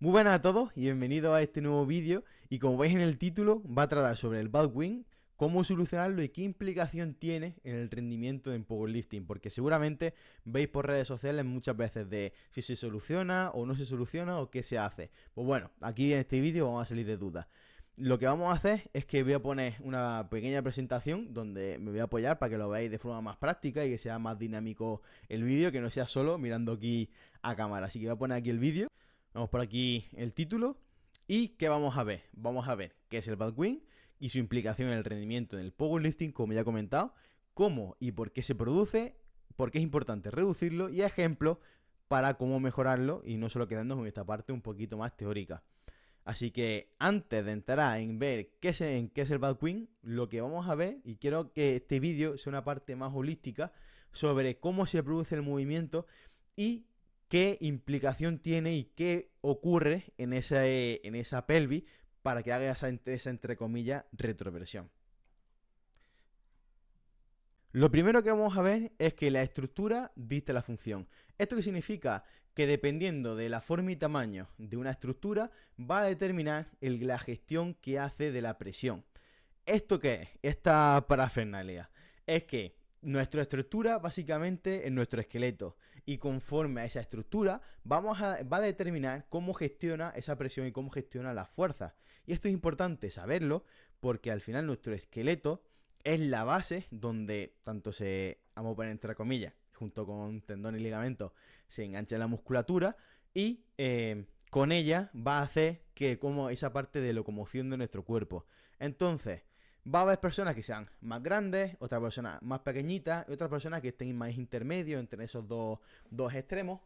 Muy buenas a todos y bienvenidos a este nuevo vídeo. Y como veis en el título, va a tratar sobre el Baldwin, cómo solucionarlo y qué implicación tiene en el rendimiento en powerlifting. Porque seguramente veis por redes sociales muchas veces de si se soluciona o no se soluciona o qué se hace. Pues bueno, aquí en este vídeo vamos a salir de dudas. Lo que vamos a hacer es que voy a poner una pequeña presentación donde me voy a apoyar para que lo veáis de forma más práctica y que sea más dinámico el vídeo, que no sea solo mirando aquí a cámara. Así que voy a poner aquí el vídeo. Vamos por aquí el título. ¿Y qué vamos a ver? Vamos a ver qué es el Baldwin y su implicación en el rendimiento en el powerlifting, como ya he comentado, cómo y por qué se produce, por qué es importante reducirlo y ejemplos para cómo mejorarlo y no solo quedarnos con esta parte un poquito más teórica. Así que antes de entrar en ver en qué es el Baldwin, lo que vamos a ver, y quiero que este vídeo sea una parte más holística sobre cómo se produce el movimiento y qué implicación tiene y qué ocurre en esa pelvis para que haga esa entre comillas retroversión. Lo primero que vamos a ver es que la estructura dicta la función. ¿Esto qué significa? Que dependiendo de la forma y tamaño de una estructura va a determinar la gestión que hace de la presión. ¿Esto qué es? Esta parafernalia es que nuestra estructura básicamente es nuestro esqueleto y conforme a esa estructura va a determinar cómo gestiona esa presión y cómo gestiona las fuerzas. Y esto es importante saberlo porque al final nuestro esqueleto es la base donde tanto vamos a poner entre comillas, junto con tendón y ligamento, se engancha la musculatura y con ella va a hacer que como esa parte de locomoción de nuestro cuerpo. Entonces, va a haber personas que sean más grandes, otras personas más pequeñitas y otras personas que estén más intermedios entre esos dos extremos.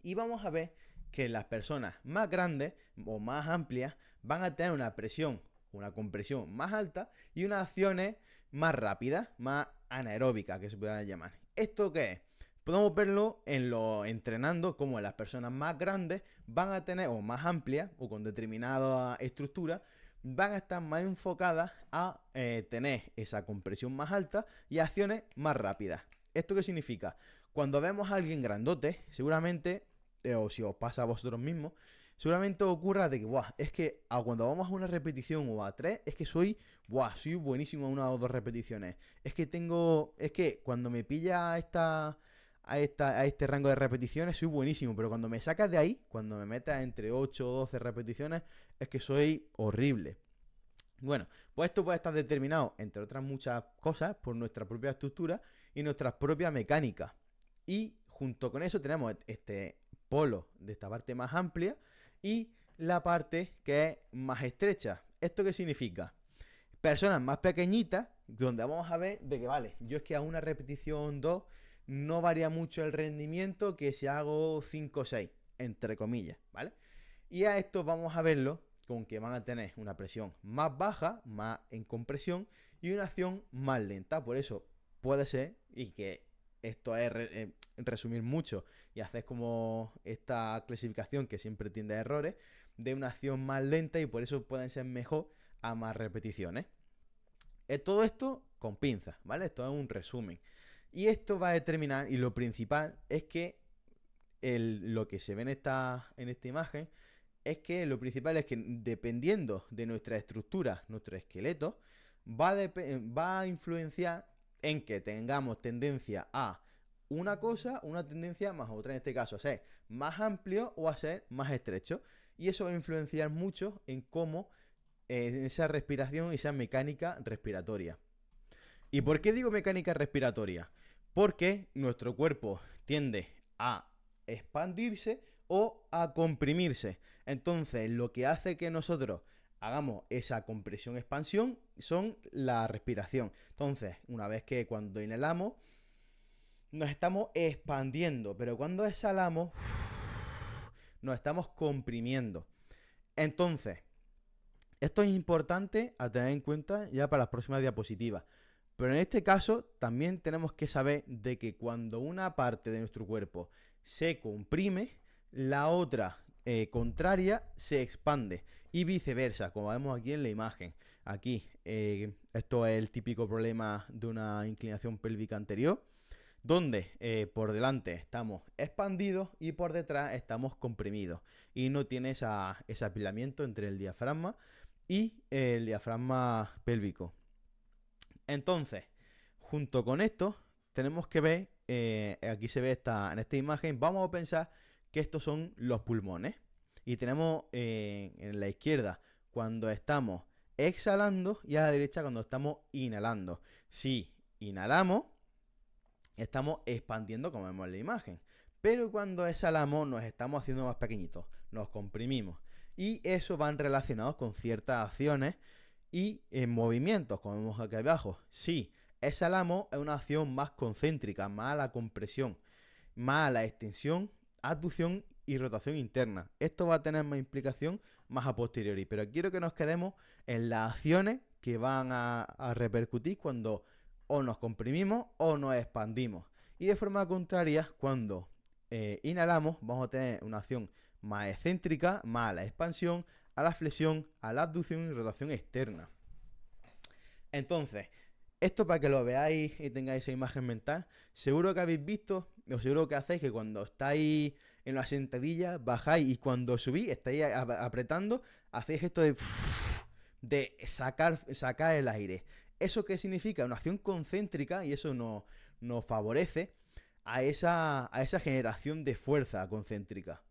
Y vamos a ver que las personas más grandes o más amplias van a tener una presión, una compresión más alta y unas acciones más rápidas, más anaeróbicas, que se puedan llamar. ¿Esto qué es? Podemos verlo entrenando como las personas más grandes van a tener, o más amplias, o con determinada estructura, van a estar más enfocadas a tener esa compresión más alta y acciones más rápidas. ¿Esto qué significa? Cuando vemos a alguien grandote, seguramente, o si os pasa a vosotros mismos, seguramente ocurra de que, es que cuando vamos a una repetición o a tres, es que soy buenísimo en una o dos repeticiones. Es que cuando me pilla a este rango de repeticiones soy buenísimo, pero cuando me sacas de ahí, cuando me metas entre 8 o 12 repeticiones, es que soy horrible. Bueno, pues esto puede estar determinado, entre otras muchas cosas, por nuestra propia estructura y nuestra propia mecánica. Y junto con eso tenemos este polo de esta parte más amplia y la parte que es más estrecha. ¿Esto qué significa? Personas más pequeñitas, donde vamos a ver de que, vale, yo es que a una repetición 2 no varía mucho el rendimiento que si hago 5 o 6, entre comillas, ¿vale? Y a esto vamos a verlo con que van a tener una presión más baja, más en compresión y una acción más lenta. Por eso puede ser, y que esto es resumir mucho y hacer como esta clasificación que siempre tiende a errores, de una acción más lenta y por eso pueden ser mejor a más repeticiones. Todo esto con pinzas, ¿vale? Esto es un resumen. Y esto va a determinar, y lo principal es que lo que se ve en esta imagen es que lo principal es que dependiendo de nuestra estructura, nuestro esqueleto, va a influenciar en que tengamos tendencia a una cosa, una tendencia más otra, en este caso a ser más amplio o a ser más estrecho. Y eso va a influenciar mucho en cómo esa respiración y esa mecánica respiratoria. ¿Y por qué digo mecánica respiratoria? Porque nuestro cuerpo tiende a expandirse o a comprimirse. Entonces, lo que hace que nosotros hagamos esa compresión-expansión son la respiración. Entonces, una vez que cuando inhalamos, nos estamos expandiendo, pero cuando exhalamos, nos estamos comprimiendo. Entonces, esto es importante a tener en cuenta ya para las próximas diapositivas. Pero en este caso también tenemos que saber de que cuando una parte de nuestro cuerpo se comprime, la otra contraria se expande y viceversa, como vemos aquí en la imagen. Aquí, esto es el típico problema de una inclinación pélvica anterior, donde por delante estamos expandidos y por detrás estamos comprimidos. Y no tiene ese apilamiento entre el diafragma y el diafragma pélvico. Entonces, junto con esto, tenemos que ver, aquí se ve en esta imagen, vamos a pensar que estos son los pulmones. Y tenemos en la izquierda cuando estamos exhalando y a la derecha cuando estamos inhalando. Si inhalamos, estamos expandiendo como vemos en la imagen. Pero cuando exhalamos nos estamos haciendo más pequeñitos, nos comprimimos. Y eso van relacionados con ciertas acciones y movimientos, como vemos aquí abajo. Si exhalamos es una acción más concéntrica, más a la compresión, más a la extensión, abducción y rotación interna. Esto va a tener más implicación más a posteriori, pero quiero que nos quedemos en las acciones que van a repercutir cuando o nos comprimimos o nos expandimos. Y de forma contraria, cuando inhalamos, vamos a tener una acción más excéntrica, más a la expansión, a la flexión, a la abducción y rotación externa. Entonces, esto para que lo veáis y tengáis esa imagen mental, seguro que habéis visto, o seguro que hacéis que cuando estáis en la sentadilla, bajáis y cuando subís, estáis apretando, hacéis esto de sacar el aire. ¿Eso qué significa? Una acción concéntrica y eso nos favorece a esa generación de fuerza concéntrica.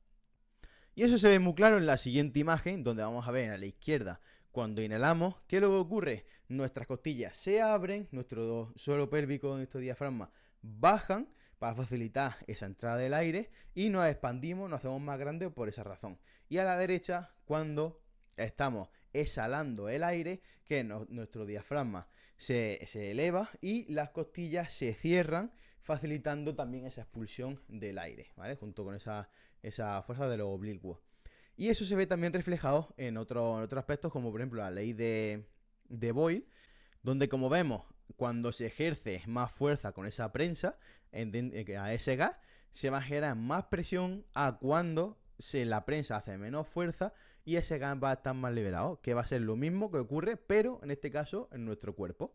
Y eso se ve muy claro en la siguiente imagen, donde vamos a ver a la izquierda, cuando inhalamos, ¿qué es lo que ocurre? Nuestras costillas se abren, nuestro suelo pélvico, nuestro diafragma bajan para facilitar esa entrada del aire y nos expandimos, nos hacemos más grandes por esa razón. Y a la derecha, cuando estamos exhalando el aire, que nuestro diafragma se eleva y las costillas se cierran, facilitando también esa expulsión del aire, ¿vale? Junto con esa fuerza de los oblicuos. Y eso se ve también reflejado en otros aspectos, como por ejemplo la ley de Boyle, donde como vemos, cuando se ejerce más fuerza con esa prensa, a ese gas, se va a generar más presión a cuando la prensa hace menos fuerza y ese gas va a estar más liberado, que va a ser lo mismo que ocurre, pero en este caso en nuestro cuerpo.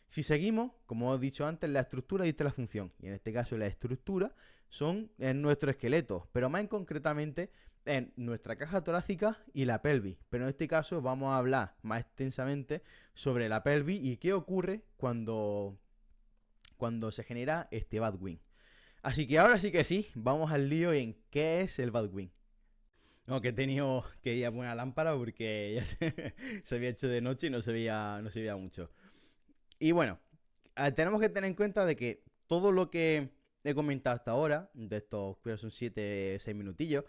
Si seguimos, como he dicho antes, la estructura dicta la función, y en este caso la estructura son en nuestro esqueleto, pero más concretamente en nuestra caja torácica y la pelvis. Pero en este caso vamos a hablar más extensamente sobre la pelvis y qué ocurre cuando se genera este bad wind. Así que ahora sí que sí, vamos al lío en qué es el bad wind. No, que he tenido que ir a poner la lámpara porque ya se había hecho de noche y no se veía mucho. Y bueno, tenemos que tener en cuenta de que todo lo que he comentado hasta ahora, de estos creo que son 7-6 minutillos,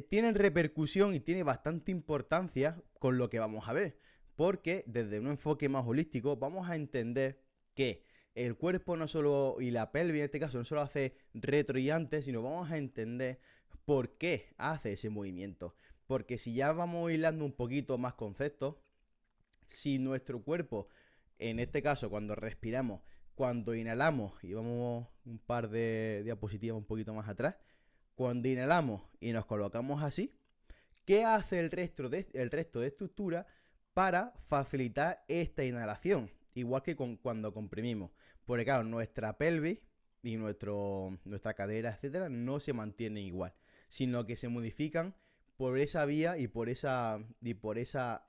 tienen repercusión y tiene bastante importancia con lo que vamos a ver. Porque desde un enfoque más holístico vamos a entender que el cuerpo no solo, y la pelvis en este caso, no solo hace retro y antes, sino vamos a entender por qué hace ese movimiento. Porque si ya vamos hilando un poquito más conceptos, si nuestro cuerpo, en este caso cuando respiramos, cuando inhalamos, y vamos un par de diapositivas un poquito más atrás, cuando inhalamos y nos colocamos así, ¿qué hace el resto de estructura para facilitar esta inhalación? Igual que cuando comprimimos. Porque claro, nuestra pelvis y nuestra cadera, etcétera, no se mantienen igual, sino que se modifican por esa vía y por esa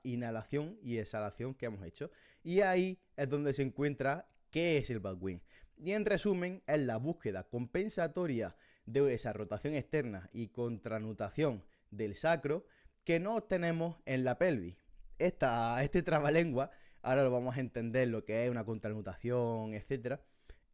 inhalación y exhalación que hemos hecho. Y ahí es donde se encuentra qué es el bad wind. Y en resumen, es la búsqueda compensatoria de esa rotación externa y contranutación del sacro que no obtenemos en la pelvis. Este trabalengua, ahora lo vamos a entender lo que es una contranutación, etcétera.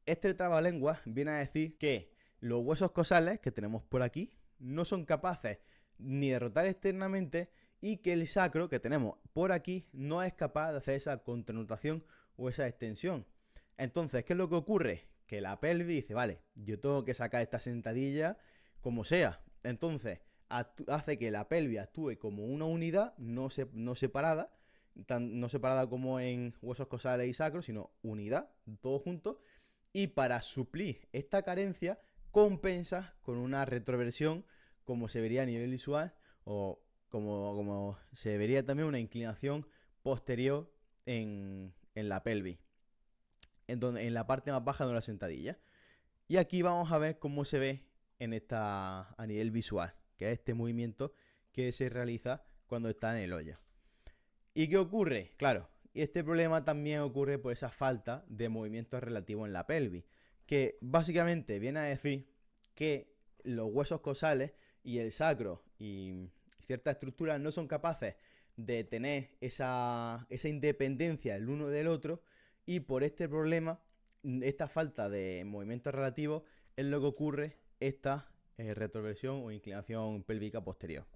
Este trabalengua viene a decir que los huesos cosales que tenemos por aquí no son capaces ni de rotar externamente y que el sacro que tenemos por aquí no es capaz de hacer esa contranutación o esa extensión. Entonces, ¿qué es lo que ocurre? Que la pelvis dice, vale, yo tengo que sacar esta sentadilla como sea. Entonces, hace que la pelvis actúe como una unidad no separada, no separada como en huesos cosales y sacros, sino unidad, todo junto. Y para suplir esta carencia, compensa con una retroversión, como se vería a nivel visual, o como se vería también una inclinación posterior en la pelvis, en la parte más baja de una sentadilla. Y aquí vamos a ver cómo se ve a nivel visual, que es este movimiento que se realiza cuando está en el hoyo. ¿Y qué ocurre? Claro, este problema también ocurre por esa falta de movimiento relativo en la pelvis, que básicamente viene a decir que los huesos cosales y el sacro y ciertas estructuras no son capaces de tener esa independencia el uno del otro, y por este problema, esta falta de movimiento relativo, es lo que ocurre esta retroversión o inclinación pélvica posterior.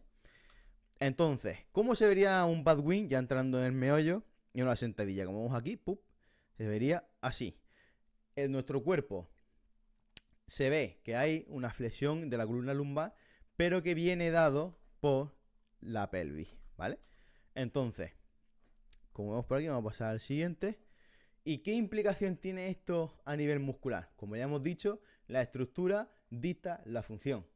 Entonces, ¿cómo se vería un bad wing ya entrando en el meollo y una sentadilla? Como vemos aquí, ¡pup!, se vería así. En nuestro cuerpo se ve que hay una flexión de la columna lumbar, pero que viene dado por la pelvis, ¿vale? Entonces, como vemos por aquí, vamos a pasar al siguiente. ¿Y qué implicación tiene esto a nivel muscular? Como ya hemos dicho, la estructura dicta la función,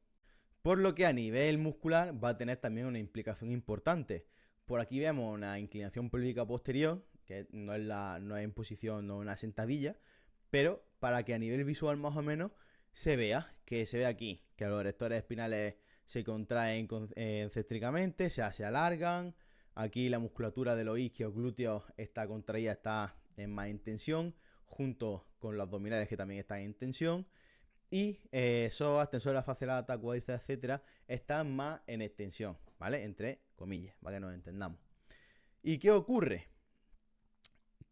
por lo que a nivel muscular va a tener también una implicación importante. Por aquí vemos una inclinación pélvica posterior, que no es en posición, no es una sentadilla, pero para que a nivel visual más o menos se vea, que se ve aquí, que los erectores espinales se contraen concéntricamente, se alargan. Aquí la musculatura de los isquios, glúteos, está contraída, está en más tensión, junto con los abdominales que también están en tensión. Y psoas, tensora facial, cuádriceps, etcétera, están más en extensión, ¿vale? Entre comillas, para que nos entendamos. ¿Y qué ocurre?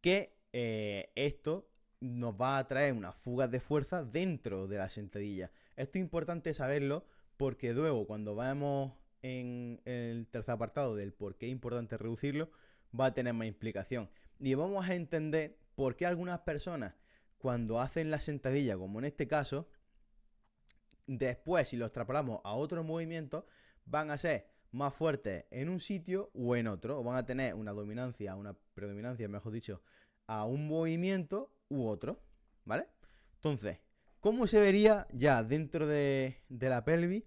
Que esto nos va a traer unas fugas de fuerza dentro de la sentadilla. Esto es importante saberlo porque luego, cuando vamos en el tercer apartado del por qué es importante reducirlo, va a tener más implicación. Y vamos a entender por qué algunas personas, cuando hacen la sentadilla, como en este caso, después, si lo extrapolamos a otros movimientos, van a ser más fuertes en un sitio o en otro, o van a tener una predominancia, mejor dicho, a un movimiento u otro, ¿vale? Entonces, ¿cómo se vería ya dentro de la pelvis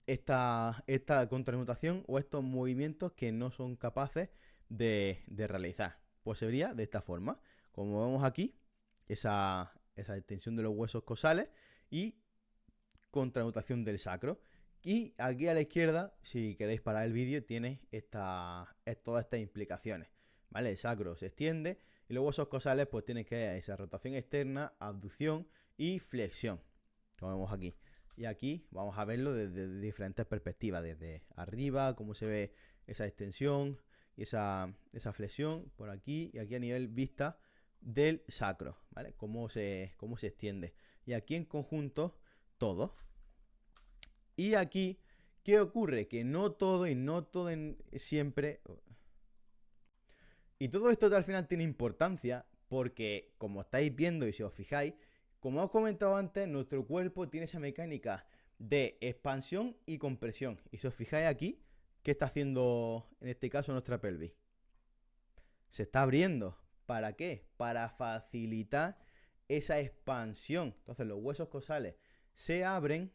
esta contranutación o estos movimientos que no son capaces de realizar? Pues se vería de esta forma. Como vemos aquí, esa extensión de los huesos cosales y contranutación del sacro. Y aquí a la izquierda, si queréis parar el vídeo, tiene todas estas implicaciones, ¿vale? El sacro se extiende y los huesos cosales pues tienen que esa rotación externa, abducción y flexión, como vemos aquí. Y aquí vamos a verlo desde diferentes perspectivas, desde arriba, cómo se ve esa extensión y esa flexión por aquí, y aquí a nivel vista del sacro, ¿vale? Cómo se extiende. Y aquí en conjunto todo. Y aquí, ¿qué ocurre? Que no todo siempre. Y todo esto al final tiene importancia porque, como estáis viendo y si os fijáis, como os he comentado antes, nuestro cuerpo tiene esa mecánica de expansión y compresión. Y si os fijáis aquí, ¿qué está haciendo en este caso nuestra pelvis? Se está abriendo. ¿Para qué? Para facilitar esa expansión. Entonces los huesos cosales se abren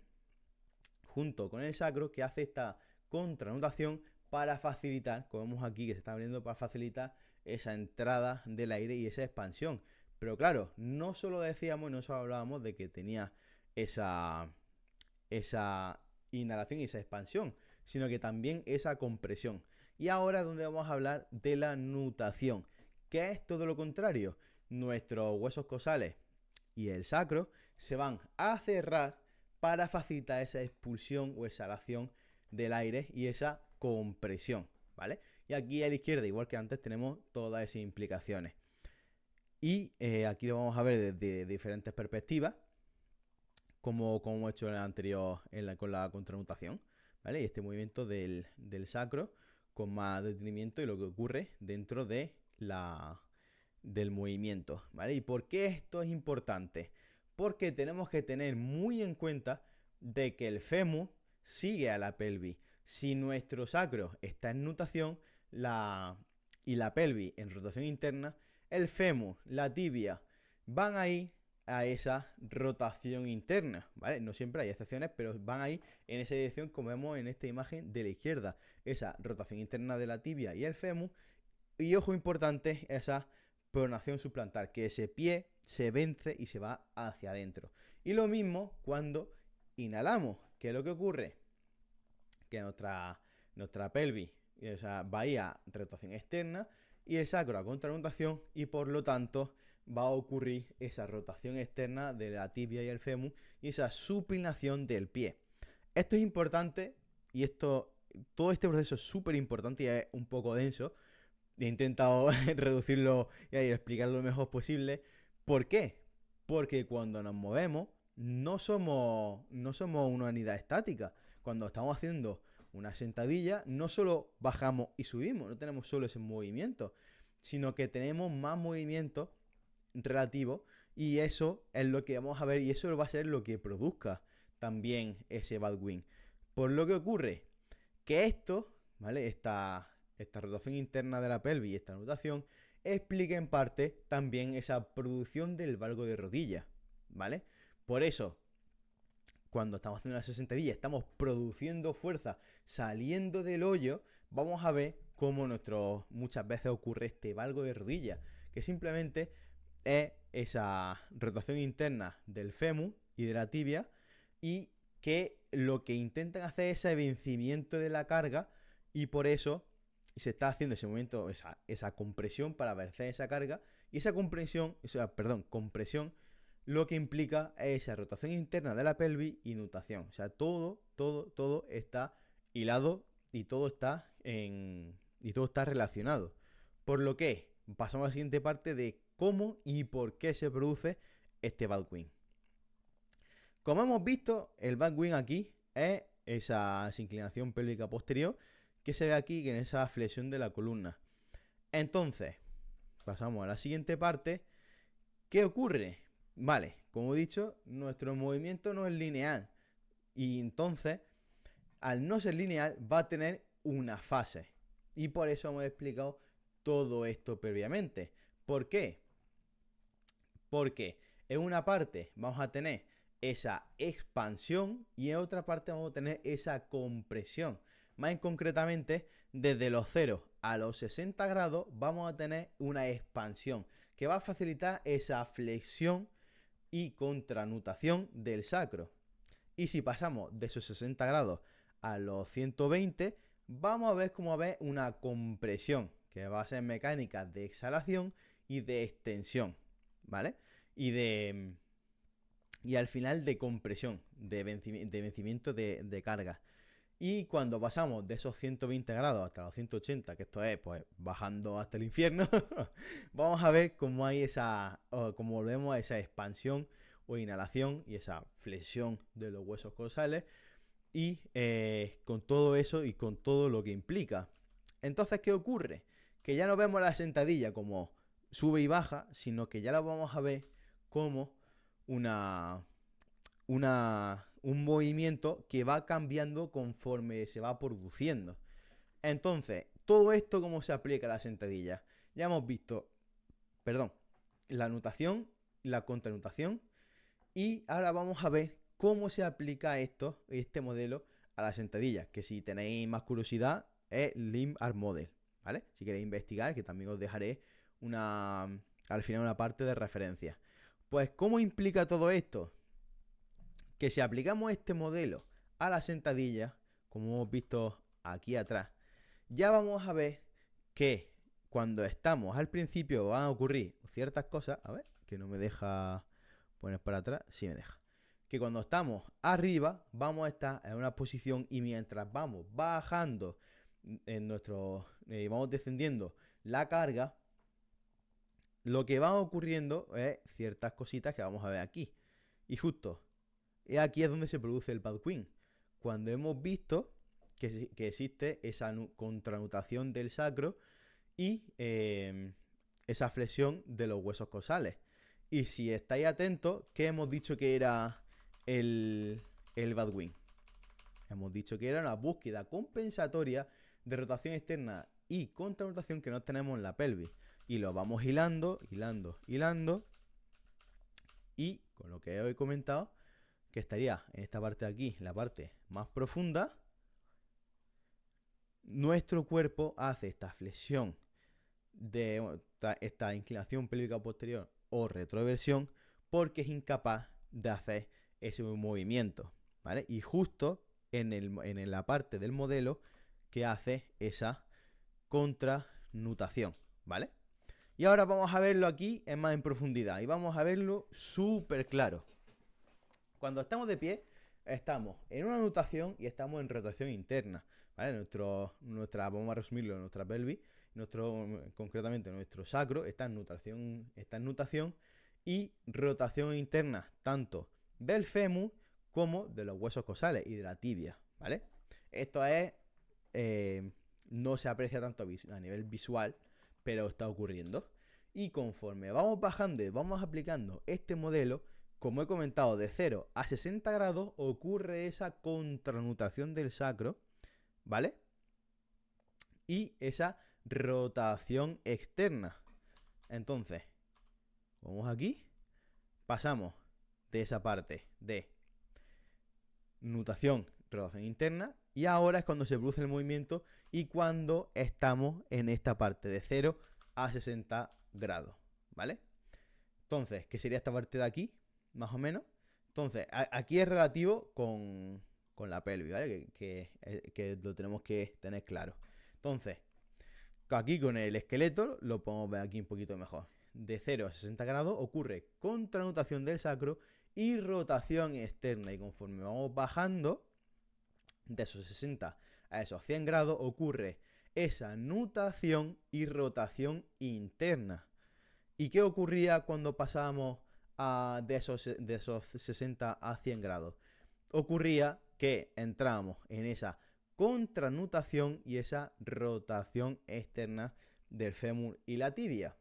junto con el sacro, que hace esta contranutación para facilitar, como vemos aquí que se está abriendo, para facilitar esa entrada del aire y esa expansión. Pero claro, no solo decíamos, no solo hablábamos de que tenía esa inhalación y esa expansión, sino que también esa compresión. Y ahora es donde vamos a hablar de la nutación, que es todo lo contrario. Nuestros huesos cosales y el sacro se van a cerrar para facilitar esa expulsión o exhalación del aire y esa compresión, ¿vale? Y aquí a la izquierda, igual que antes, tenemos todas esas implicaciones. Y aquí lo vamos a ver desde diferentes perspectivas, como hemos hecho en el anterior con la contranutación, ¿vale? Y este movimiento del sacro con más detenimiento y lo que ocurre dentro de del movimiento, ¿vale? ¿Y por qué esto es importante? Porque tenemos que tener muy en cuenta de que el fémur sigue a la pelvis. Si nuestro sacro está en nutación y la pelvis en rotación interna, el fémur, la tibia, van a ir a esa rotación interna, ¿vale? No siempre hay excepciones, pero van a ir en esa dirección, como vemos en esta imagen de la izquierda. Esa rotación interna de la tibia y el fémur. Y ojo importante, esa pronación suplantar, que ese pie se vence y se va hacia adentro. Y lo mismo cuando inhalamos. ¿Qué es lo que ocurre? Que nuestra pelvis, o sea, va a ir a rotación externa y el sacro a contrarotación, y por lo tanto va a ocurrir esa rotación externa de la tibia y el fémur y esa supinación del pie. Esto es importante y todo este proceso es súper importante y es un poco denso. He intentado reducirlo y explicarlo lo mejor posible. ¿Por qué? Porque cuando nos movemos no somos una unidad estática. Cuando estamos haciendo una sentadilla, no solo bajamos y subimos, no tenemos solo ese movimiento, sino que tenemos más movimiento relativo, y eso es lo que vamos a ver, y eso va a ser lo que produzca también ese bad wing. Por lo que ocurre que esto, ¿vale? Esta rotación interna de la pelvis y esta nutación explica en parte también esa producción del valgo de rodilla, ¿vale? Por eso, cuando estamos haciendo una sentadilla, estamos produciendo fuerza saliendo del hoyo, vamos a ver cómo muchas veces ocurre este valgo de rodilla, que simplemente es esa rotación interna del fémur y de la tibia, y que lo que intentan hacer es ese vencimiento de la carga, y por eso se está haciendo ese movimiento, esa compresión para vencer esa carga, y esa compresión lo que implica es esa rotación interna de la pelvis y nutación. O sea, todo está hilado y todo está relacionado. Por lo que pasamos a la siguiente parte de cómo y por qué se produce este bad wing. Como hemos visto, el bad wing aquí es esa inclinación pélvica posterior que se ve aquí en esa flexión de la columna. Entonces, pasamos a la siguiente parte. ¿Qué ocurre? Vale, como he dicho, nuestro movimiento no es lineal, y entonces, al no ser lineal, va a tener una fase. Y por eso hemos explicado todo esto previamente. ¿Por qué? Porque en una parte vamos a tener esa expansión y en otra parte vamos a tener esa compresión. Más concretamente, desde los 0 a los 60 grados vamos a tener una expansión que va a facilitar esa flexión y contranutación del sacro. Y si pasamos de esos 60 grados a los 120, vamos a ver cómo va a haber una compresión, que va a ser mecánica de exhalación y de extensión, ¿vale? Y al final de compresión, de vencimiento de carga. Y cuando pasamos de esos 120 grados hasta los 180, que esto es pues bajando hasta el infierno, vamos a ver cómo cómo volvemos a esa expansión o inhalación y esa flexión de los huesos coxales, y con todo eso y con todo lo que implica. Entonces, ¿qué ocurre? Que ya no vemos la sentadilla como sube y baja, sino que ya la vamos a ver como un movimiento que va cambiando conforme se va produciendo. Entonces, todo esto, ¿cómo se aplica a la sentadilla? Ya hemos visto, la nutación, la contranutación, y ahora vamos a ver cómo se aplica este modelo a la sentadilla, que si tenéis más curiosidad es Limb Arm Model, ¿vale? Si queréis investigar, que también os dejaré al final una parte de referencia. Pues, ¿cómo implica todo esto? Que si aplicamos este modelo a la sentadilla, como hemos visto aquí atrás, ya vamos a ver que cuando estamos al principio van a ocurrir ciertas cosas. A ver, que no me deja poner para atrás. Sí me deja. Que cuando estamos arriba vamos a estar en una posición, y mientras vamos bajando vamos descendiendo la carga, lo que va ocurriendo es ciertas cositas que vamos a ver aquí. Y justo aquí es donde se produce el bad wing, cuando hemos visto que existe esa contranutación del sacro y esa flexión de los huesos coxales. Y si estáis atentos, ¿qué hemos dicho que era el bad wing? Hemos dicho que era una búsqueda compensatoria de rotación externa y contranutación que no tenemos en la pelvis. Y lo vamos hilando. Y con lo que os he comentado, que estaría en esta parte de aquí, la parte más profunda, nuestro cuerpo hace esta flexión de esta inclinación pélvica posterior o retroversión porque es incapaz de hacer ese movimiento, ¿vale? Y justo en la parte del modelo que hace esa contranutación, ¿vale? Y ahora vamos a verlo aquí más en profundidad y vamos a verlo súper claro. Cuando estamos de pie, estamos en una nutación y estamos en rotación interna, ¿vale? Vamos a resumirlo, nuestra pelvis, concretamente nuestro sacro está en nutación y rotación interna, tanto del fémur como de los huesos cosales y de la tibia, ¿vale? Esto es, no se aprecia tanto a nivel visual, pero está ocurriendo. Y conforme vamos bajando y vamos aplicando este modelo, como he comentado, de 0 a 60 grados ocurre esa contranutación del sacro, ¿vale? Y esa rotación externa. Entonces, vamos aquí, pasamos de esa parte de nutación, rotación interna, y ahora es cuando se produce el movimiento y cuando estamos en esta parte de 0 a 60 grados, ¿vale? Entonces, ¿qué sería esta parte de aquí? Más o menos. Entonces, aquí es relativo con la pelvis, ¿vale? Que lo tenemos que tener claro. Entonces, aquí con el esqueleto lo podemos ver aquí un poquito mejor. De 0 a 60 grados ocurre contranutación del sacro y rotación externa. Y conforme vamos bajando de esos 60 a esos 100 grados ocurre esa nutación y rotación interna. ¿Y qué ocurría cuando pasábamos de esos 60 a 100 grados? Ocurría que entrábamos en esa contranutación y esa rotación externa del fémur y la tibia.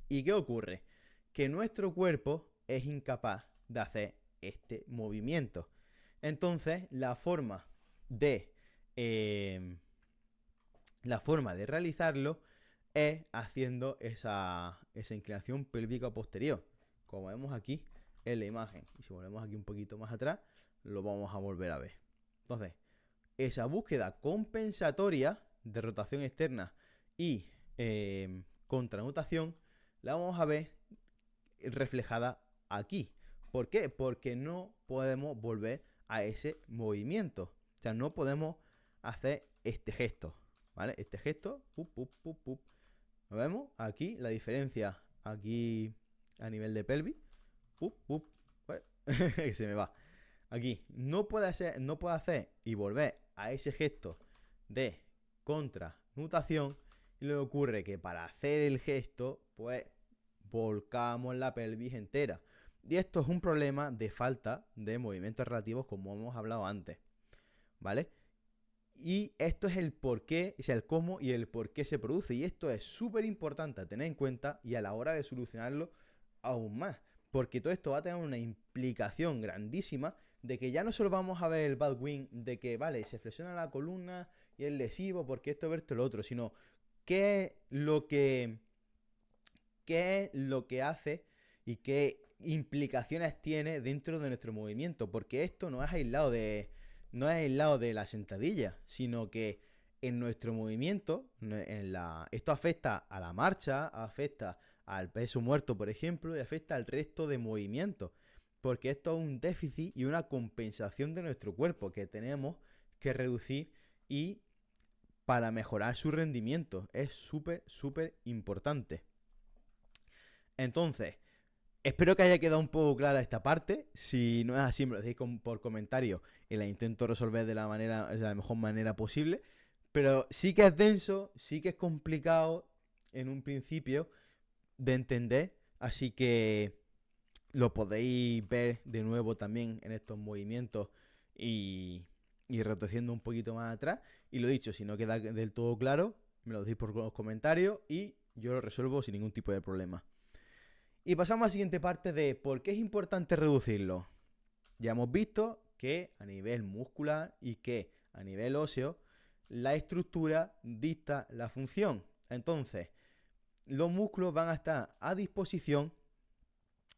¿Y qué ocurre? Que nuestro cuerpo es incapaz de hacer este movimiento. Entonces, la forma de realizarlo es haciendo esa inclinación pélvica posterior, como vemos aquí en la imagen. Y si volvemos aquí un poquito más atrás, lo vamos a volver a ver. Entonces, esa búsqueda compensatoria de rotación externa y contranutación la vamos a ver reflejada aquí. ¿Por qué? Porque no podemos volver a ese movimiento. O sea, no podemos hacer este gesto, ¿vale? Este gesto, ¿lo vemos? Aquí la diferencia, aquí a nivel de pelvis, que se me va. Aquí no puede hacer y volver a ese gesto de contranutación. Y le ocurre que para hacer el gesto, pues volcamos la pelvis entera. Y esto es un problema de falta de movimientos relativos, como hemos hablado antes, ¿vale? Y esto es el por qué, o sea, el cómo y el por qué se produce. Y esto es súper importante a tener en cuenta y a la hora de solucionarlo aún más. Porque todo esto va a tener una implicación grandísima de que ya no solo vamos a ver el bad wing de que, vale, se flexiona la columna y es lesivo porque esto, esto, lo otro, sino qué es lo que hace y qué implicaciones tiene dentro de nuestro movimiento. Porque esto no es aislado de la sentadilla, sino que en nuestro movimiento, esto afecta a la marcha, afecta al peso muerto, por ejemplo, y afecta al resto de movimientos. Porque esto es un déficit y una compensación de nuestro cuerpo que tenemos que reducir y para mejorar su rendimiento. Es súper, súper importante. Entonces, espero que haya quedado un poco clara esta parte. Si no es así, me lo decís por comentario y la intento resolver de la mejor manera posible. Pero sí que es denso, sí que es complicado en un principio de entender. Así que lo podéis ver de nuevo también en estos movimientos y retrocediendo un poquito más atrás. Y lo dicho, si no queda del todo claro, me lo decís por los comentarios y yo lo resuelvo sin ningún tipo de problema. Y pasamos a la siguiente parte de por qué es importante reducirlo. Ya hemos visto que a nivel muscular y que a nivel óseo la estructura dicta la función. Entonces, los músculos van a estar a disposición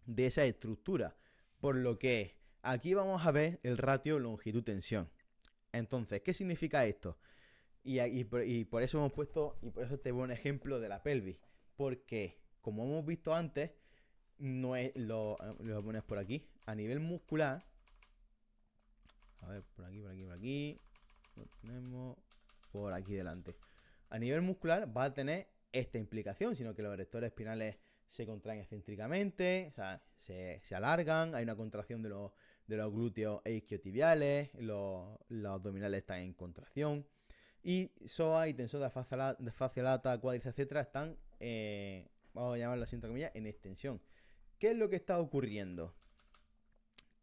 de esa estructura. Por lo que aquí vamos a ver el ratio longitud-tensión. Entonces, ¿qué significa esto? Y por eso hemos puesto, y por eso te voy un ejemplo de la pelvis. Porque, como hemos visto antes, no es lo pones por aquí. A nivel muscular, a ver, por aquí, por aquí, por aquí. Lo tenemos por aquí delante. A nivel muscular va a tener esta implicación, sino que los erectores espinales se contraen excéntricamente, o sea, se alargan, hay una contracción de los glúteos e isquiotibiales, los abdominales están en contracción. Y psoas y tensor de fascia lata, cuádriceps, etcétera, están, vamos a llamarlo así entre comillas, en extensión. ¿Qué es lo que está ocurriendo?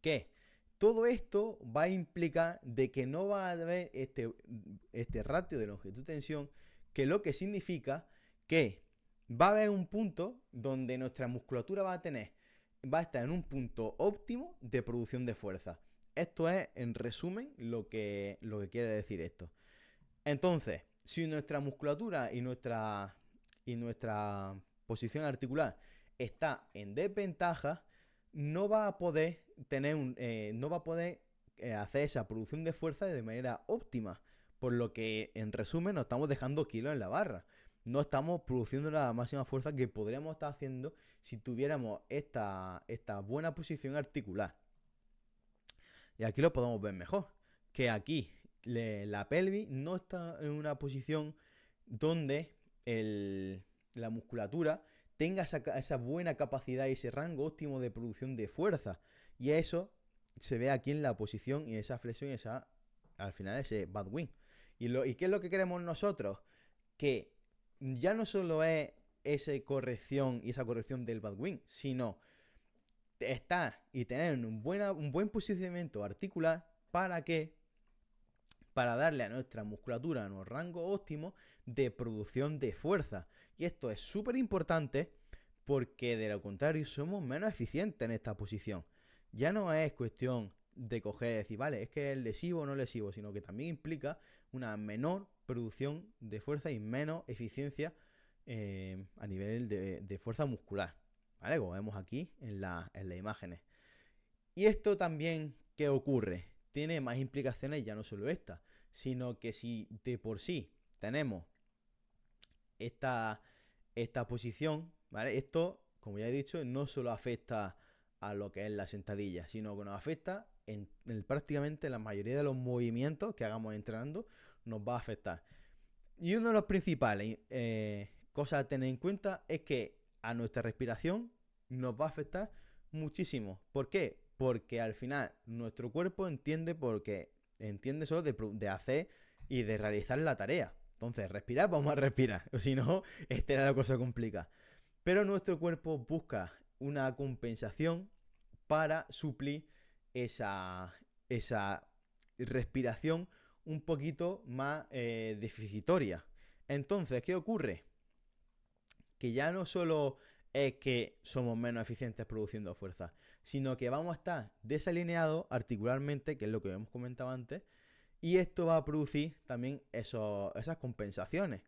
Que todo esto va a implicar de que no va a haber este ratio de longitud-tensión, que lo que significa que va a haber un punto donde nuestra musculatura va a estar en un punto óptimo de producción de fuerza. Esto es, en resumen, lo que quiere decir esto. Entonces, si nuestra musculatura y nuestra posición articular está en desventaja, no va a poder no va a poder hacer esa producción de fuerza de manera óptima. Por lo que, en resumen, nos estamos dejando kilos en la barra. No estamos produciendo la máxima fuerza que podríamos estar haciendo si tuviéramos esta buena posición articular. Y aquí lo podemos ver mejor. Que aquí la pelvis no está en una posición donde la musculatura tenga esa buena capacidad y ese rango óptimo de producción de fuerza. Y eso se ve aquí en la posición y esa flexión y al final ese bad wing. ¿Y qué es lo que queremos nosotros? Que ya no solo es esa corrección y esa corrección del bad wing, sino estar y tener un buen posicionamiento articular para darle a nuestra musculatura un rango óptimo de producción de fuerza. Y esto es súper importante porque de lo contrario somos menos eficientes en esta posición. Ya no es cuestión de coger y decir, vale, es que es lesivo o no lesivo, sino que también implica una menor producción de fuerza y menos eficiencia a nivel de fuerza muscular. ¿Vale? Como vemos aquí en las imágenes. Y esto también, ¿qué ocurre? Tiene más implicaciones, ya no solo esta, sino que si de por sí tenemos esta posición, ¿vale? Esto, como ya he dicho, no solo afecta a lo que es la sentadilla, sino que nos afecta en prácticamente la mayoría de los movimientos que hagamos entrenando, nos va a afectar. Y uno de los principales cosas a tener en cuenta es que a nuestra respiración nos va a afectar muchísimo. ¿Por qué? Porque al final nuestro cuerpo entiende solo de hacer y de realizar la tarea. Entonces, respirar, vamos a respirar. O si no, esta era la cosa complica. Pero nuestro cuerpo busca una compensación para suplir esa respiración un poquito más deficitoria. Entonces, ¿qué ocurre? Que ya no solo es que somos menos eficientes produciendo fuerza, sino que vamos a estar desalineados articularmente, que es lo que hemos comentado antes, y esto va a producir también esas compensaciones.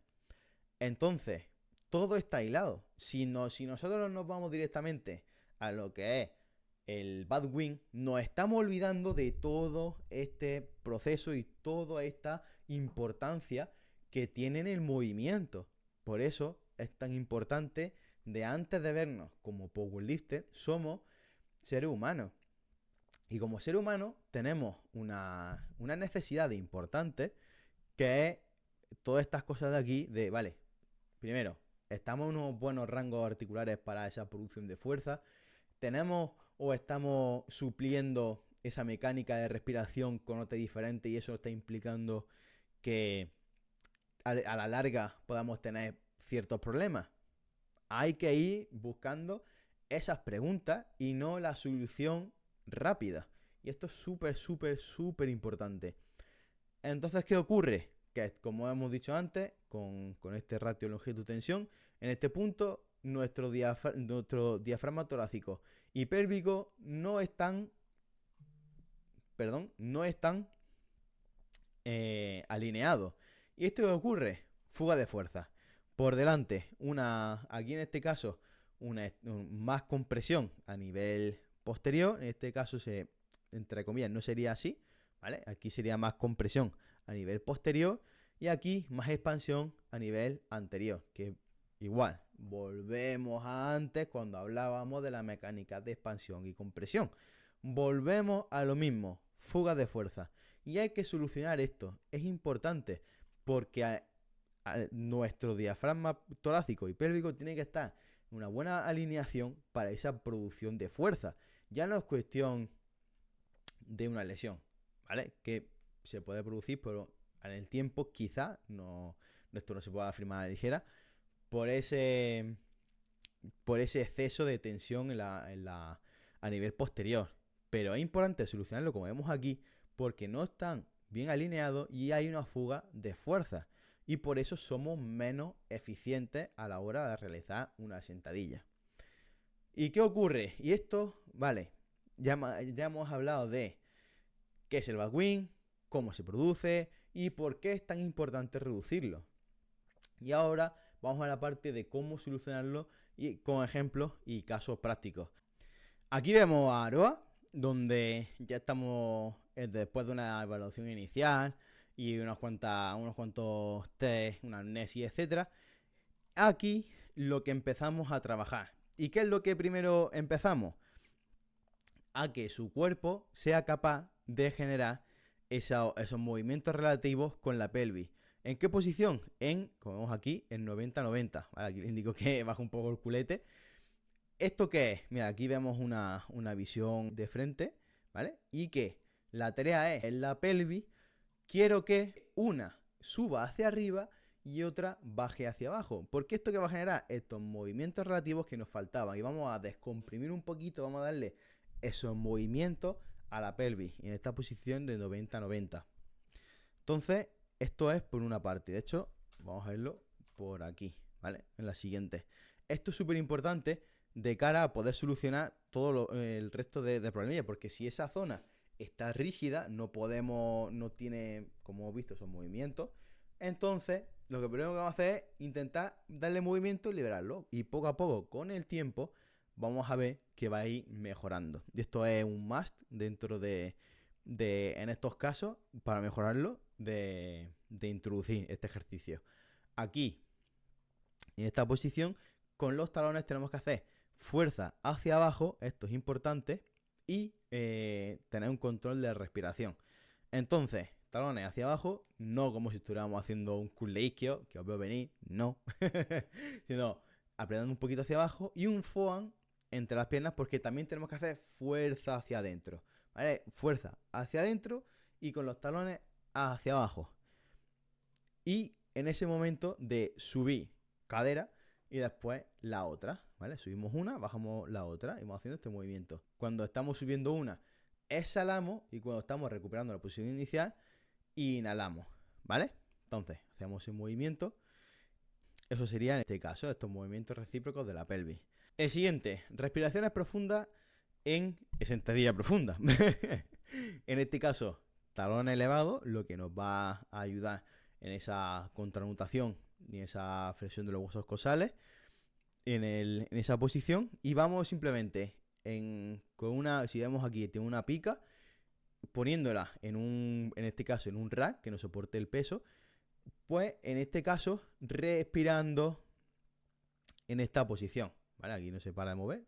Entonces, todo está hilado. Si nosotros nos vamos directamente a lo que es el bad wing, nos estamos olvidando de todo este proceso y toda esta importancia que tiene en el movimiento. Por eso es tan importante de antes de vernos como powerlifter, somos seres humanos. Y como ser humano tenemos una necesidad importante que es todas estas cosas de aquí vale, primero, estamos en unos buenos rangos articulares para esa producción de fuerza, tenemos o estamos supliendo esa mecánica de respiración con otra diferente y eso está implicando que a la larga podamos tener ciertos problemas. Hay que ir buscando esas preguntas y no la solución rápida. Y esto es súper, súper, súper importante. Entonces, ¿qué ocurre? Que como hemos dicho antes, con este ratio longitud-tensión, en este punto nuestro diafragma torácico y pélvico no están alineados. ¿Y esto qué ocurre? Fuga de fuerza. Por delante, aquí en este caso, más compresión a nivel posterior. En este caso, entre comillas, no sería así, ¿vale? Aquí sería más compresión a nivel posterior. Y aquí más expansión a nivel anterior, que igual, volvemos a antes cuando hablábamos de la mecánica de expansión y compresión. Volvemos a lo mismo, fuga de fuerza. Y hay que solucionar esto. Es importante porque nuestro diafragma torácico y pélvico tiene que estar en una buena alineación para esa producción de fuerza. Ya no es cuestión de una lesión, ¿vale? Que se puede producir, pero en el tiempo quizá no, esto no se pueda afirmar a la ligera por ese exceso de tensión a nivel posterior. Pero es importante solucionarlo como vemos aquí porque no están bien alineados y hay una fuga de fuerza. Y por eso somos menos eficientes a la hora de realizar una sentadilla. ¿Y qué ocurre? Y esto, vale, ya hemos hablado de qué es el backwing, cómo se produce y por qué es tan importante reducirlo. Y ahora vamos a la parte de cómo solucionarlo y con ejemplos y casos prácticos. Aquí vemos a Aroa, donde ya estamos después de una evaluación inicial y unos cuantos test, una amnesia, etcétera. Aquí lo que empezamos a trabajar. ¿Y qué es lo que primero empezamos? A que su cuerpo sea capaz de generar esos movimientos relativos con la pelvis. ¿En qué posición? Como vemos aquí, en 90-90. Vale, aquí les indico que baja un poco el culete. ¿Esto qué es? Mira, aquí vemos una visión de frente, ¿vale? Y que la tarea es, en la pelvis, quiero que una suba hacia arriba y otra baje hacia abajo. Porque esto que va a generar estos movimientos relativos que nos faltaban. Y vamos a descomprimir un poquito, vamos a darle esos movimientos a la pelvis en esta posición de 90-90. Entonces, esto es por una parte. De hecho, vamos a verlo por aquí, ¿vale? En la siguiente. Esto es súper importante de cara a poder solucionar todo el resto de problemillas, porque si esa zona está rígida, no tiene, como hemos visto, esos movimientos. Entonces, lo que primero que vamos a hacer es intentar darle movimiento y liberarlo. Y poco a poco, con el tiempo, vamos a ver que va a ir mejorando. Y esto es un must dentro en estos casos, para mejorarlo, de introducir este ejercicio. Aquí, en esta posición, con los talones tenemos que hacer fuerza hacia abajo, esto es importante, y tener un control de respiración. Entonces, talones hacia abajo, no como si estuviéramos haciendo un curl de isquio, que os veo venir, no, sino apretando un poquito hacia abajo y un foam entre las piernas porque también tenemos que hacer fuerza hacia adentro, ¿vale? Fuerza hacia adentro y con los talones hacia abajo. Y en ese momento de subir cadera y después la otra, ¿vale? Subimos una, bajamos la otra y vamos haciendo este movimiento. Cuando estamos subiendo una, exhalamos y cuando estamos recuperando la posición inicial, inhalamos, ¿vale? Entonces, hacemos ese movimiento. Eso sería en este caso, estos movimientos recíprocos de la pelvis. El siguiente, respiraciones profundas en sentadilla profunda. En este caso, talón elevado, lo que nos va a ayudar en esa contranutación y esa flexión de los huesos cosales en esa posición. Y vamos simplemente si vemos aquí, tiene una pica, poniéndola en este caso en un rack que nos soporte el peso, pues en este caso respirando en esta posición, ¿vale? Aquí no se para de mover,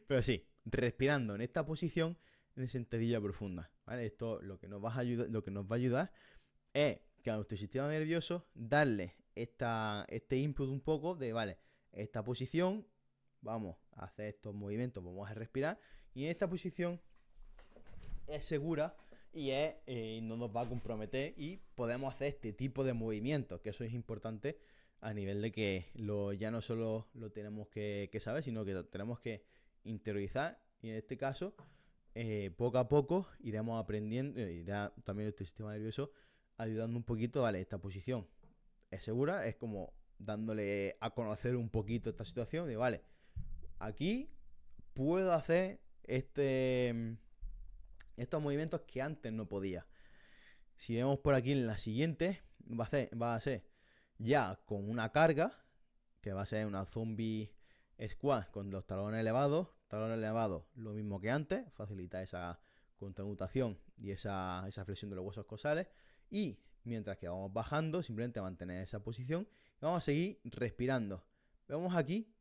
pero sí, respirando en esta posición de sentadilla profunda, ¿vale? Esto lo que nos va a ayudar es que a nuestro sistema nervioso darle este input un poco de, vale, esta posición, vamos a hacer estos movimientos, vamos a respirar y en esta posición es segura y no nos va a comprometer y podemos hacer este tipo de movimientos, que eso es importante a nivel de que ya no solo lo tenemos que saber, sino que lo tenemos que interiorizar y en este caso poco a poco iremos aprendiendo, irá también nuestro sistema nervioso ayudando un poquito, vale, esta posición es segura, es como dándole a conocer un poquito esta situación de, vale, aquí puedo hacer estos movimientos que antes no podía. Si vemos por aquí en la siguiente, va a ser ya con una carga, que va a ser una zombie squat con los talones elevados. Talones elevados, lo mismo que antes, facilita esa contramutación y esa flexión de los huesos cosales. Y mientras que vamos bajando, simplemente mantener esa posición y vamos a seguir respirando. Vemos aquí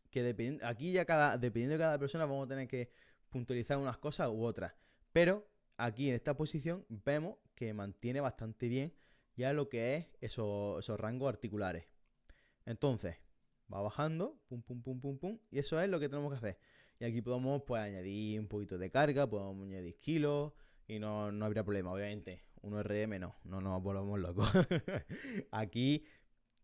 que dependiendo de cada persona vamos a tener que puntualizar unas cosas u otras, pero aquí en esta posición vemos que mantiene bastante bien ya lo que es esos rangos articulares. Entonces, va bajando, pum, pum, pum, pum, pum, y eso es lo que tenemos que hacer. Y aquí podemos pues añadir un poquito de carga, podemos añadir kilos y no habría problema, obviamente. 1 RM no nos volvamos locos. Aquí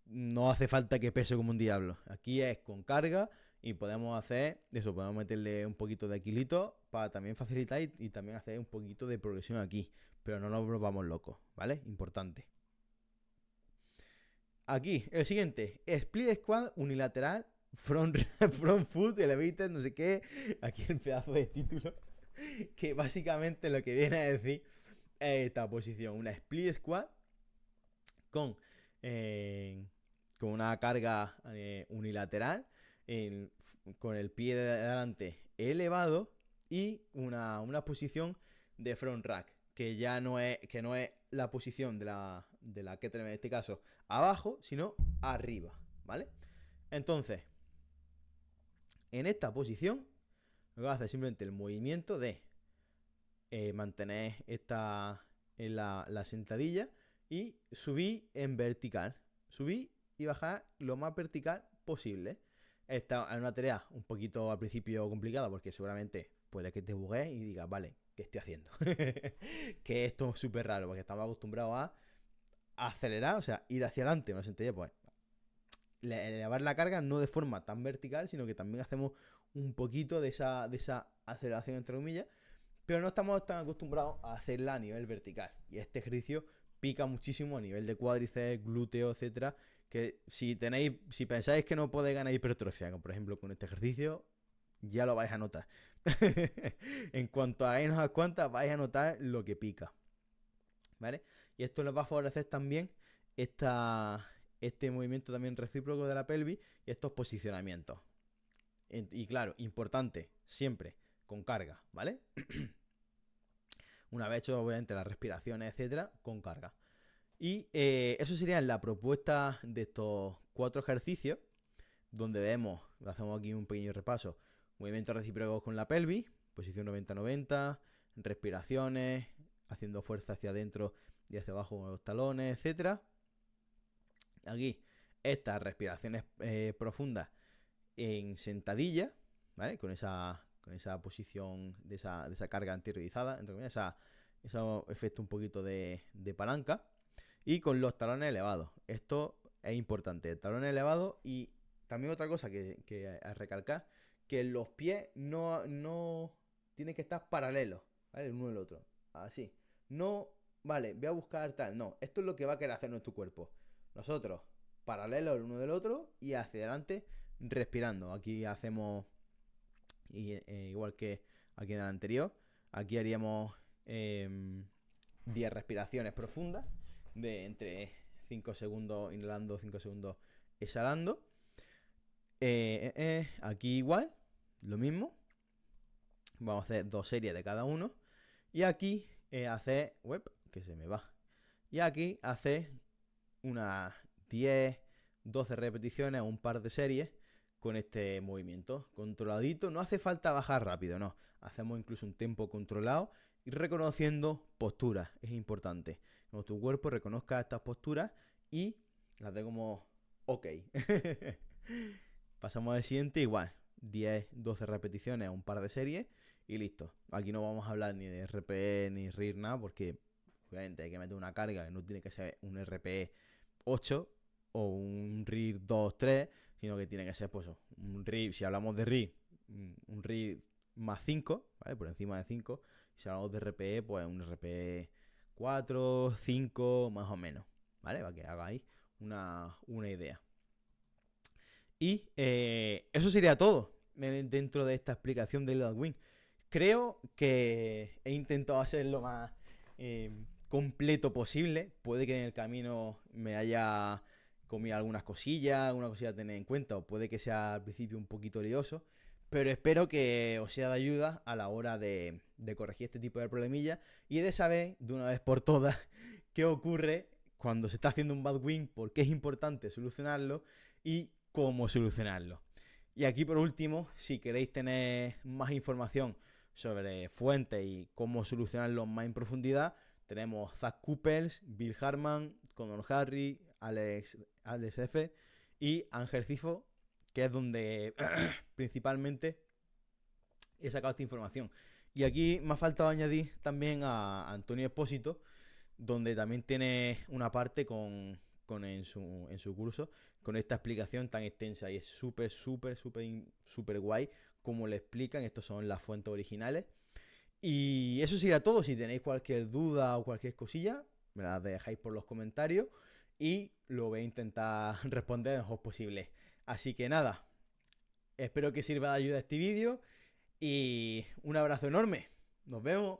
no hace falta que pese como un diablo. Aquí es con carga y podemos hacer eso, podemos meterle un poquito de kilitos para también facilitar y también hacer un poquito de progresión aquí. Pero no nos volvamos locos, ¿vale? Importante. Aquí, el siguiente, split squat unilateral, front foot, elevated, no sé qué. Aquí el pedazo de título, que básicamente lo que viene a decir es esta posición, una split squat con una carga unilateral, con el pie de adelante elevado y una posición de front rack, que ya no es la posición de la que tenemos en este caso abajo, sino arriba, ¿vale? Entonces, en esta posición, lo que va a hacer simplemente el movimiento de mantener en la sentadilla y subir en vertical. Subir y bajar lo más vertical posible. Esta es una tarea un poquito al principio complicada porque seguramente puede que te bugues y digas, vale, ¿qué estoy haciendo? Que esto es súper raro porque estamos acostumbrados a acelerar, o sea, ir hacia adelante. Una sentadilla, pues, elevar la carga no de forma tan vertical, sino que también hacemos un poquito de esa aceleración entre comillas, pero no estamos tan acostumbrados a hacerla a nivel vertical. Y este ejercicio pica muchísimo a nivel de cuádriceps, glúteos, etcétera. Que si pensáis que no podéis ganar hipertrofia, como por ejemplo con este ejercicio, ya lo vais a notar. En cuanto hagáis unas cuantas, vais a notar lo que pica, ¿vale? Y esto nos va a favorecer también este movimiento también recíproco de la pelvis y estos posicionamientos. Y claro, importante, siempre con carga, ¿vale? Una vez hecho, obviamente, las respiraciones, etcétera, con carga. Y eso sería la propuesta de estos 4 ejercicios, donde hacemos aquí un pequeño repaso. Movimientos recíprocos con la pelvis, posición 90-90, respiraciones, haciendo fuerza hacia adentro y hacia abajo con los talones, etcétera. Aquí, estas respiraciones profundas en sentadilla, ¿vale? Con esa posición de esa carga anteriorizada, entre comillas, ese efecto un poquito de palanca. Y con los talones elevados. Esto es importante. Talones elevados y también otra cosa que a recalcar, que los pies no tienen que estar paralelos, ¿vale? El uno del otro. Así. No, vale, voy a buscar tal. No, esto es lo que va a querer hacer nuestro cuerpo. Nosotros, paralelos el uno del otro y hacia adelante respirando. Aquí hacemos, igual que aquí en el anterior, aquí haríamos 10 respiraciones profundas de entre 5 segundos inhalando, 5 segundos exhalando. Aquí igual, lo mismo. Vamos a hacer 2 series de cada uno. Y aquí hacer, que se me va. Y aquí hacer unas 10, 12 repeticiones, un par de series con este movimiento controladito. No hace falta bajar rápido, no. Hacemos incluso un tempo controlado y reconociendo posturas. Es importante que nuestro cuerpo reconozca estas posturas y las dé como ok. Pasamos al siguiente igual. 10, 12 repeticiones, un par de series y listo. Aquí no vamos a hablar ni de RPE ni RIR nada porque obviamente hay que meter una carga que no tiene que ser un RPE 8 o un RIR 2, 3, sino que tiene que ser pues un RIR, si hablamos de RIR, un RIR más 5, ¿vale? Por encima de 5. Y si hablamos de RPE, pues un RPE 4, 5, más o menos, ¿vale? Para que hagáis una idea. Y eso sería todo dentro de esta explicación del Wing. Creo que he intentado hacer lo más completo posible. Puede que en el camino me haya comido algunas cosillas, alguna cosilla a tener en cuenta, o puede que sea al principio un poquito lioso, pero espero que os sea de ayuda a la hora de corregir este tipo de problemillas y de saber de una vez por todas qué ocurre cuando se está haciendo un bad win, por qué es importante solucionarlo y cómo solucionarlo. Y aquí por último, si queréis tener más información sobre fuentes y cómo solucionarlo más en profundidad, tenemos Zach Coopers, Bill Harman, Conor Harry, Alex F. y Ángel Cifo, que es donde principalmente he sacado esta información. Y aquí me ha faltado añadir también a Antonio Espósito, donde también tiene una parte en su curso con esta explicación tan extensa y es súper guay como le explican. Estos son las fuentes originales. Y eso sería todo. Si tenéis cualquier duda o cualquier cosilla, me la dejáis por los comentarios y lo voy a intentar responder lo mejor posible. Así que nada, espero que sirva de ayuda este vídeo y un abrazo enorme. Nos vemos.